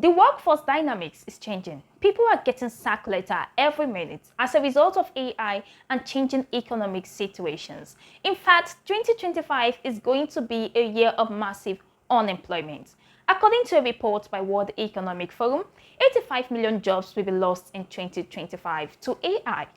The workforce dynamics is changing. People are getting sack letter every minute as a result of AI and changing economic situations. In fact, 2025 is going to be a year of massive unemployment. According to a report by World Economic Forum, 85 million jobs will be lost in 2025 to AI.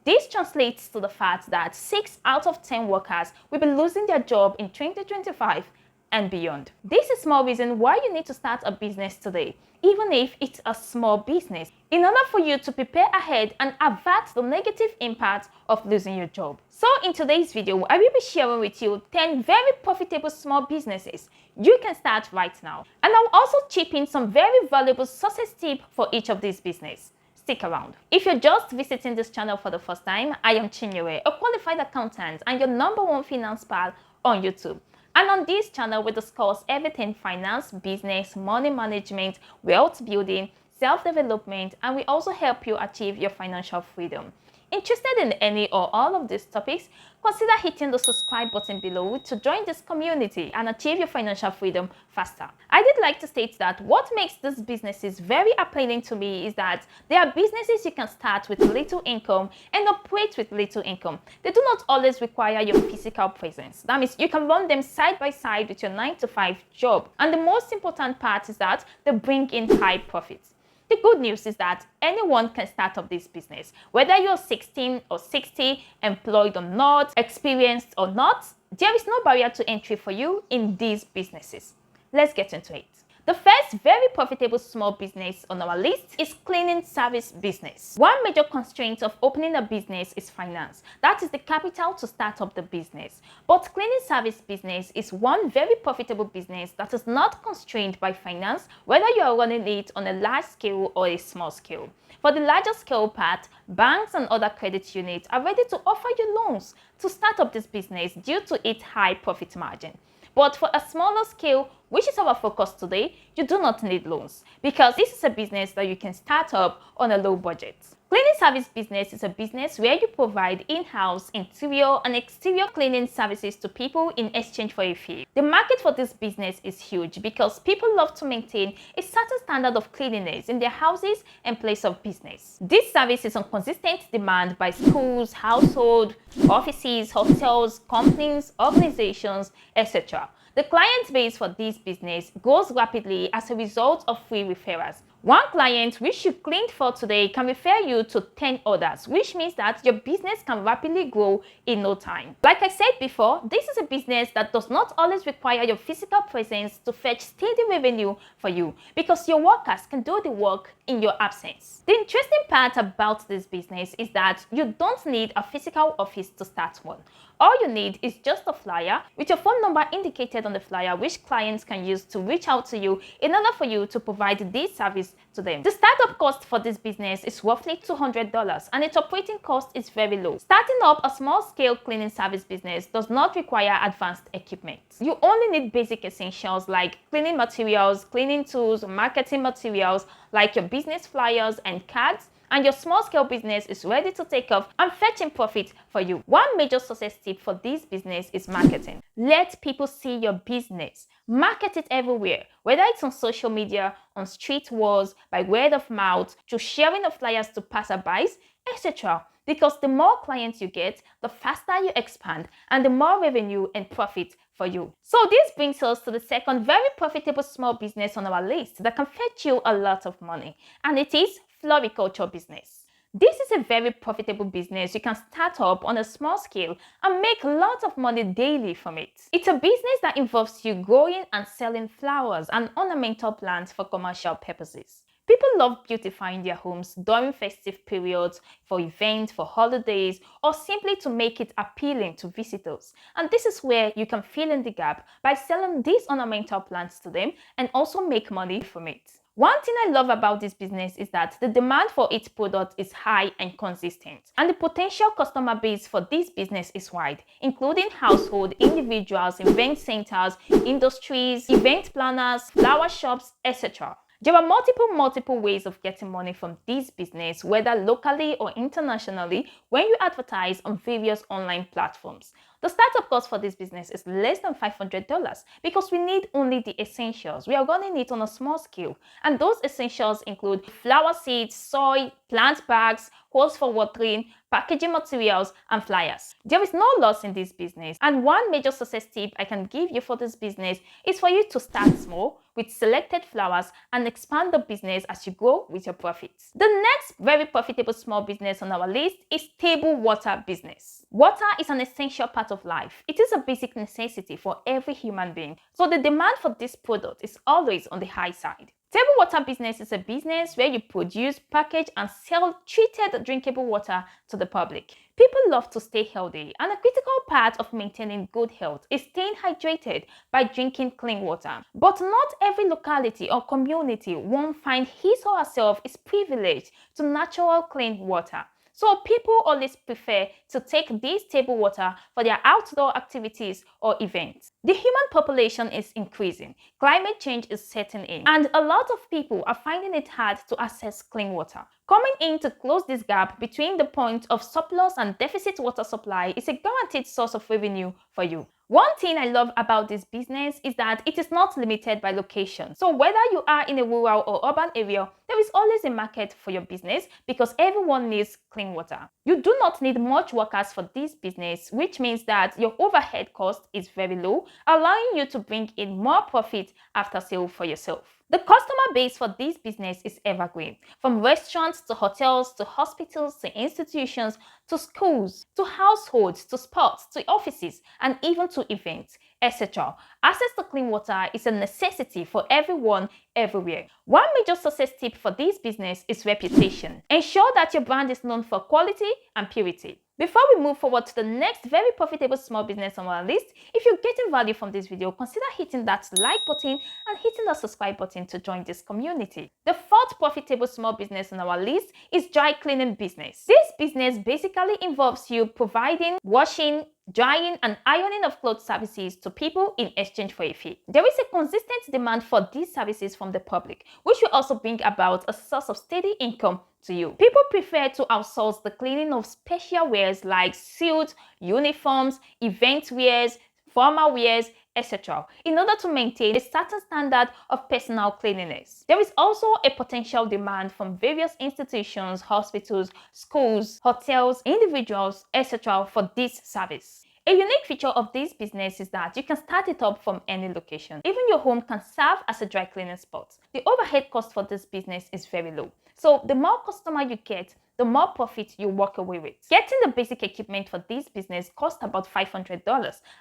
This translates to the fact that 6 out of 10 workers will be losing their job in 2025 and beyond. This is more reason why you need to start a business today, even if it's a small business, in order for you to prepare ahead and avert the negative impact of losing your job. So in today's video, I will be sharing with you 10 very profitable small businesses you can start right now. And I'll also chip in some very valuable success tips for each of these businesses. Stick around. If you're just visiting this channel for the first time, I am Chinyewe, a qualified accountant and your #1 finance pal on YouTube. And on this channel, we discuss everything finance, business, money management, wealth building, self-development, and we also help you achieve your financial freedom. Interested in any or all of these topics? Consider hitting the subscribe button below to join this community and achieve your financial freedom faster. I did like to state that what makes these businesses very appealing to me is that they are businesses you can start with little income and operate with little income. They do not always require your physical presence. That means you can run them side by side with your 9-to-5 job. And the most important part is that they bring in high profits. The good news is that anyone can start up this business. Whether you're 16 or 60, employed or not, experienced or not, there is no barrier to entry for you in these businesses. Let's get into it. The first very profitable small business on our list is cleaning service business. One major constraint of opening a business is finance. That is the capital to start up the business. But cleaning service business is one very profitable business that is not constrained by finance, whether you are running it on a large scale or a small scale. For the larger scale part, banks and other credit units are ready to offer you loans to start up this business due to its high profit margin. But for a smaller scale, which is our focus today, you do not need loans because this is a business that you can start up on a low budget. Cleaning service business is a business where you provide in-house interior and exterior cleaning services to people in exchange for a fee. The market for this business is huge because people love to maintain a certain standard of cleanliness in their houses and place of business. This service is on consistent demand by schools, households, offices, hotels, companies, organizations, etc. The client base for this business grows rapidly as a result of free referrals. One client which you cleaned for today can refer you to 10 others, which means that your business can rapidly grow in no time. Like I said before, this is a business that does not always require your physical presence to fetch steady revenue for you because your workers can do the work in your absence. The interesting part about this business is that you don't need a physical office to start one. All you need is just a flyer with your phone number indicated on the flyer, which clients can use to reach out to you in order for you to provide this service to them. The startup cost for this business is roughly $200 and its operating cost is very low. Starting up a small-scale cleaning service business does not require advanced equipment. You only need basic essentials like cleaning materials, cleaning tools, marketing materials like your business flyers and cards, and your small-scale business is ready to take off and fetching profit for you. One major success tip for this business is marketing. Let people see your business. Market it everywhere, whether it's on social media, on street walls, by word of mouth, through sharing of flyers to passerbys, etc. Because the more clients you get, the faster you expand and the more revenue and profit for you. So this brings us to the second very profitable small business on our list that can fetch you a lot of money, and it is floriculture business. This is a very profitable business you can start up on a small scale and make lots of money daily from it. It's a business that involves you growing and selling flowers and ornamental plants for commercial purposes. People love beautifying their homes during festive periods, for events, for holidays, or simply to make it appealing to visitors. And this is where you can fill in the gap by selling these ornamental plants to them and also make money from it. One thing I love about this business is that the demand for its product is high and consistent, and the potential customer base for this business is wide, including household, individuals, event centers, industries, event planners, flower shops, etc. There are multiple ways of getting money from this business, whether locally or internationally, when you advertise on various online platforms. The startup cost for this business is less than $500 because we need only the essentials. We are running it on a small scale, and those essentials include flower seeds, soil, plant bags, hose for watering, packaging materials, and flyers. There is no loss in this business, and one major success tip I can give you for this business is for you to start small with selected flowers and expand the business as you grow with your profits. The next very profitable small business on our list is table water business. Water is an essential part of life. It is a basic necessity for every human being, so the demand for this product is always on the high side. Table water business is a business where you produce, package, and sell treated drinkable water to the public. People love to stay healthy, and a critical part of maintaining good health is staying hydrated by drinking clean water. But not every locality or community won't find his or herself is privileged to natural clean water. So people always prefer to take this table water for their outdoor activities or events. The human population is increasing, climate change is setting in, and a lot of people are finding it hard to access clean water. Coming in to close this gap between the point of surplus and deficit water supply is a guaranteed source of revenue for you. One thing I love about this business is that it is not limited by location. So whether you are in a rural or urban area, there is always a market for your business because everyone needs clean water. You do not need much workers for this business, which means that your overhead cost is very low, allowing you to bring in more profit after sale for yourself. The customer base for this business is evergreen, from restaurants to hotels to hospitals to institutions to schools to households to sports to offices and even to events, etc. Access to clean water is a necessity for everyone everywhere. One major success tip for this business is reputation. Ensure that your brand is known for quality and purity. Before we move forward to the next very profitable small business on our list, if you're getting value from this video, consider hitting that like button and hitting the subscribe button to join this community. The fourth profitable small business on our list is dry cleaning business. This business basically involves you providing washing, drying and ironing of clothes services to people in exchange for a fee. There is a consistent demand for these services from the public, which will also bring about a source of steady income to you. People prefer to outsource the cleaning of special wears like suits, uniforms, event wears, formal wears, etc. in order to maintain a certain standard of personal cleanliness. There is also a potential demand from various institutions, hospitals, schools, hotels, individuals, etc. for this service. A unique feature of this business is that you can start it up from any location. Even your home can serve as a dry cleaning spot. The overhead cost for this business is very low. So the more customer you get, the more profit you walk away with. Getting the basic equipment for this business costs about $500,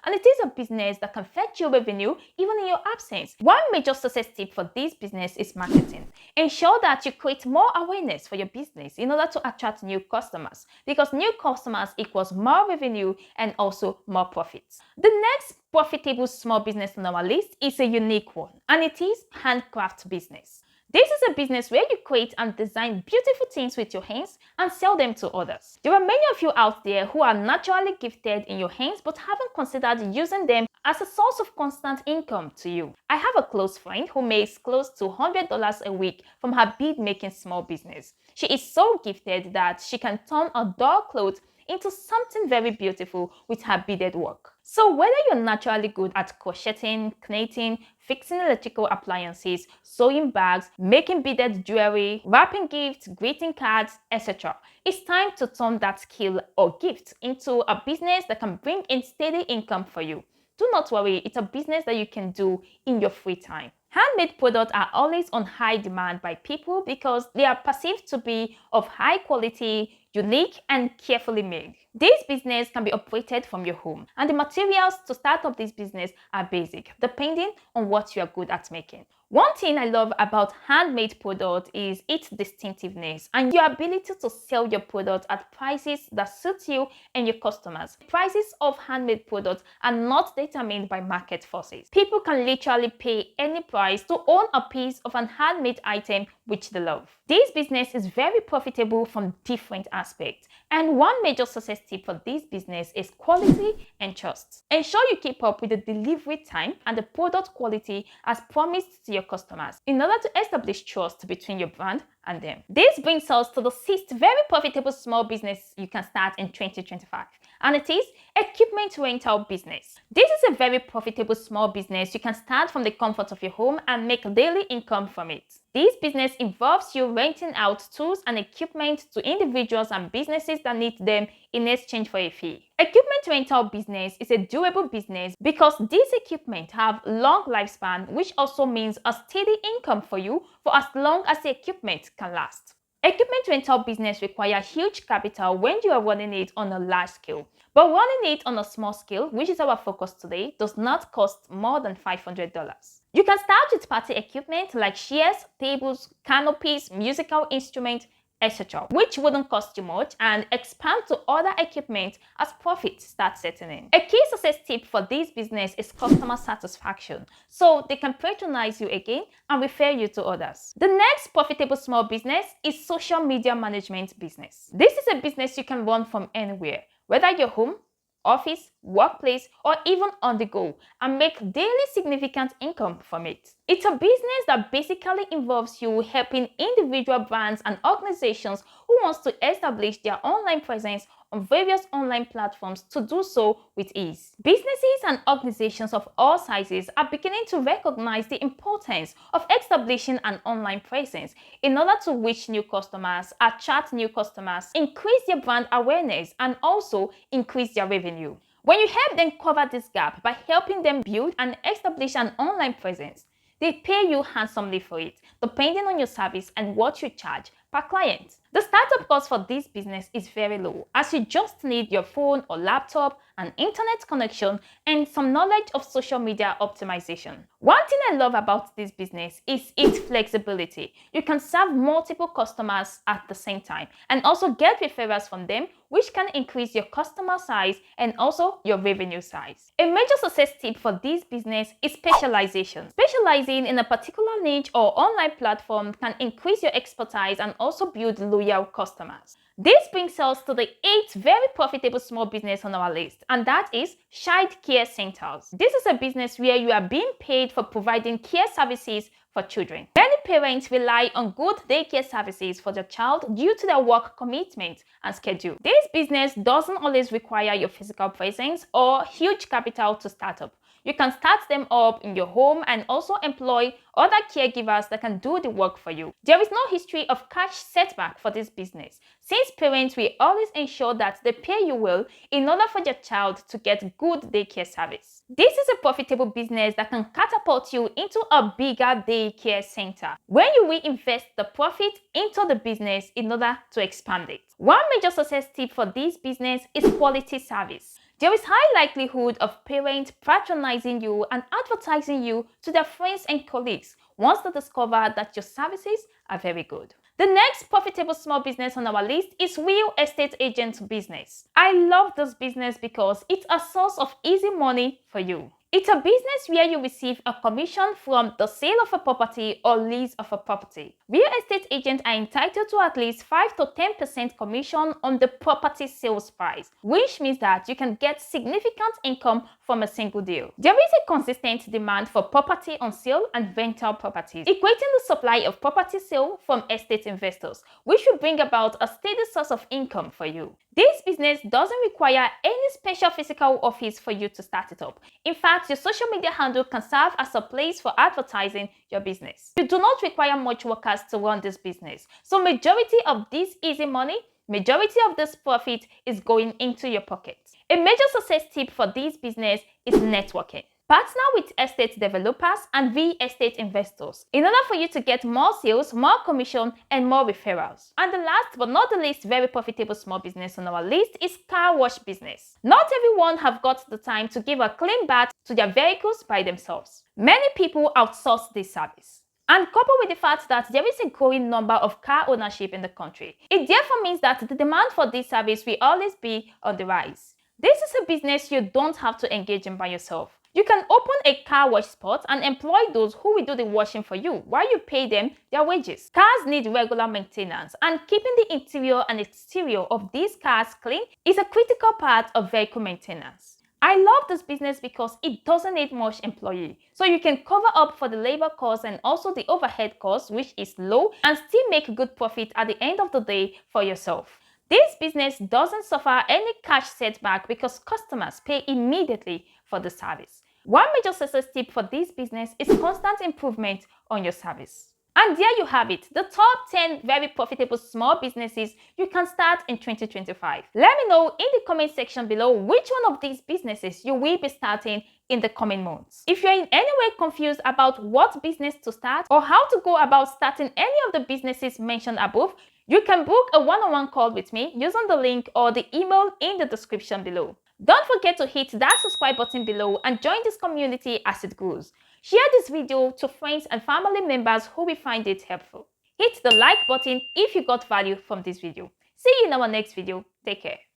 and it is a business that can fetch you revenue even in your absence. One major success tip for this business is marketing. Ensure that you create more awareness for your business in order to attract new customers, because new customers equals more revenue and also more profits. The next profitable small business on our list is a unique one, and it is handcraft business. This is a business where you create and design beautiful things with your hands and sell them to others. There are many of you out there who are naturally gifted in your hands but haven't considered using them as a source of constant income to you. I have a close friend who makes close to $100 a week from her bead making small business. She is so gifted that she can turn a door cloth into something very beautiful with her beaded work. So whether you're naturally good at crocheting, knitting, fixing electrical appliances, sewing bags, making beaded jewelry, wrapping gifts, greeting cards, etc., it's time to turn that skill or gift into a business that can bring in steady income for you. Do not worry, it's a business that you can do in your free time. Handmade products are always on high demand by people because they are perceived to be of high quality, unique, and carefully made. This business can be operated from your home, and the materials to start up this business are basic, depending on what you are good at making. One thing I love about handmade product is its distinctiveness and your ability to sell your product at prices that suit you and your customers. Prices of handmade products are not determined by market forces. People can literally pay any price to own a piece of an handmade item which they love. This business is very profitable from different aspects, and one major success tip for this business is quality and trust. Ensure you keep up with the delivery time and the product quality as promised to your customers in order to establish trust between your brand and them. This brings us to the sixth very profitable small business you can start in 2025, and it is equipment rental business. This is a very profitable small business you can start from the comfort of your home and make daily income from it. This business involves you renting out tools and equipment to individuals and businesses that need them in exchange for a fee. Equipment rental business is a durable business because these equipment have long lifespan, which also means a steady income for you for as long as the equipment can last. Equipment rental business requires huge capital when you are running it on a large scale. But running it on a small scale, which is our focus today, does not cost more than $500. You can start with party equipment like chairs, tables, canopies, musical instruments, etc., which wouldn't cost you much, and expand to other equipment as profits start setting in. A key success tip for this business is customer satisfaction, so they can patronize you again and refer you to others. The next profitable small business is social media management business. This is a business you can run from anywhere, whether you're home, office, workplace, or even on the go, and make daily significant income from it. It's a business that basically involves you helping individual brands and organizations who want to establish their online presence on various online platforms to do so with ease. Businesses and organizations of all sizes are beginning to recognize the importance of establishing an online presence in order to reach new customers, attract new customers, increase their brand awareness, and also increase their revenue. When you help them cover this gap by helping them build and establish an online presence, they pay you handsomely for it, depending on your service and what you charge per client. The startup cost for this business is very low, as you just need your phone or laptop, an internet connection, and some knowledge of social media optimization. One thing I love about this business is its flexibility. You can serve multiple customers at the same time and also get referrals from them, which can increase your customer size and also your revenue size. A major success tip for this business is specialization. Specializing in a particular niche or online platform can increase your expertise and also build loyal customers. This brings us to the eighth very profitable small business on our list, and that is child care centers. This is a business where you are being paid for providing care services for children. Many parents rely on good daycare services for their child due to their work commitment and schedule. This business doesn't always require your physical presence or huge capital to start up. You can start them up in your home and also employ other caregivers that can do the work for you. There is no history of cash setback for this business, since parents will always ensure that they pay you well in order for your child to get good daycare service. This is a profitable business that can catapult you into a bigger daycare center when you reinvest the profit into the business in order to expand it. One major success tip for this business is quality service. There is high likelihood of parents patronizing you and advertising you to their friends and colleagues once they discover that your services are very good. The next profitable small business on our list is real estate agent business. I love this business because it's a source of easy money for you. It's a business where you receive a commission from the sale of a property or lease of a property. Real estate agents are entitled to at least 5 to 10% commission on the property sales price, which means that you can get significant income from a single deal. There is a consistent demand for property on sale and rental properties, equating the supply of property sale from estate investors, which will bring about a steady source of income for you. This business doesn't require any special physical office for you to start it up. In fact, your social media handle can serve as a place for advertising your business. You do not require much workers to run this business, so majority of this easy money, majority of this profit is going into your pocket. A major success tip for this business is networking. Partner with estate developers and real estate investors in order for you to get more sales, more commission, and more referrals. And the last but not the least very profitable small business on our list is car wash business. Not everyone have got the time to give a clean bath to their vehicles by themselves. Many people outsource this service. And coupled with the fact that there is a growing number of car ownership in the country, it therefore means that the demand for this service will always be on the rise. This is a business you don't have to engage in by yourself. You can open a car wash spot and employ those who will do the washing for you while you pay them their wages. Cars need regular maintenance, and keeping the interior and exterior of these cars clean is a critical part of vehicle maintenance. I love this business because it doesn't need much employee. So you can cover up for the labor cost and also the overhead cost, which is low, and still make good profit at the end of the day for yourself. This business doesn't suffer any cash setback because customers pay immediately for the service. One major success tip for this business is constant improvement on your service. And there you have it, the top 10 very profitable small businesses you can start in 2025. Let me know in the comment section below which one of these businesses you will be starting in the coming months. If you're in any way confused about what business to start or how to go about starting any of the businesses mentioned above, you can book a one-on-one call with me using the link or the email in the description below. Don't forget to hit that subscribe button below and join this community as it grows. Share this video to friends and family members who will find it helpful. Hit the like button if you got value from this video. See you in our next video. Take care.